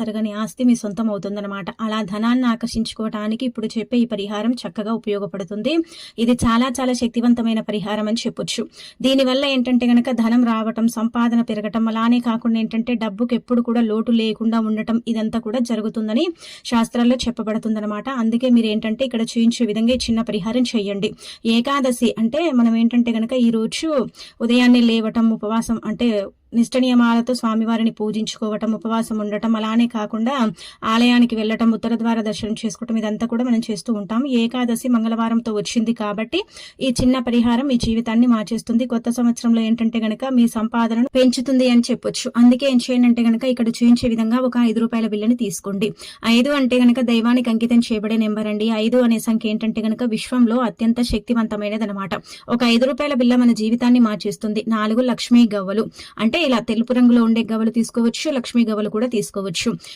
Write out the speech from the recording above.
తరగని ఆస్తి మీ సొంతం అవుతుందన్నమాట. అలా ధనాన్ని ఆకర్షించుకోవటానికి ఇప్పుడు చెప్పే ఈ పరిహారం చక్కగా ఉపయోగపడుతుంది. ఇది చాలా చాలా శక్తివంతమైన పరిహారం అని చెప్పొచ్చు. దీనివల్ల ఏంటంటే గనక ధనం రావటం, సంపాదన పెరగటం, అలానే కాకుండా ఏంటంటే డబ్బుకి ఎప్పుడు కూడా లోటు లేకుండా ఉండటం, ఇదంతా కూడా జరుగుతుందని శాస్త్రాల్లో చెప్పబడుతుందన్నమాట. అందుకే మీరేంటంటే ఇక్కడ చూయించే విధంగా ఈ చిన్న పరిహారం చేయండి. ఏకాదశి అంటే మనం ఏంటంటే గనక ఈ రోజు ఉదయాన్నే లేవటం, ఉపవాసం అంటే నిష్ట నియమాలతో స్వామివారిని పూజించుకోవటం, ఉపవాసం ఉండటం, అలానే కాకుండా ఆలయానికి వెళ్ళటం, ఉత్తర ద్వార దర్శనం చేసుకోవటం, ఇదంతా కూడా మనం చేస్తూ ఉంటాం. ఏకాదశి మంగళవారంతో వచ్చింది కాబట్టి ఈ చిన్న పరిహారం మీ జీవితాన్ని మార్చేస్తుంది. కొత్త సంవత్సరంలో ఏంటంటే గనక మీ సంపాదనను పెంచుతుంది అని చెప్పొచ్చు. అందుకే ఏం చేయండి అంటే గనక ఇక్కడ చూపించే విధంగా ఒక 5 రూపాయల బిల్లని తీసుకోండి. 5 అంటే గనక దైవానికి అంకితం చేయబడే నెంబర్ అండి. 5 అనే సంఖ్య ఏంటంటే గనక విశ్వంలో అత్యంత శక్తివంతమైనది అనమాట. ఒక 5 రూపాయల బిల్ల మన జీవితాన్ని మార్చేస్తుంది. 4 లక్ష్మీ గవ్వలు అంటే ఇలా తెలుపు రంగులో ఉండే గవ్వలు తీసుకోవచ్చు, లక్ష్మీ గవ్వలు కూడా తీసుకోవచ్చు.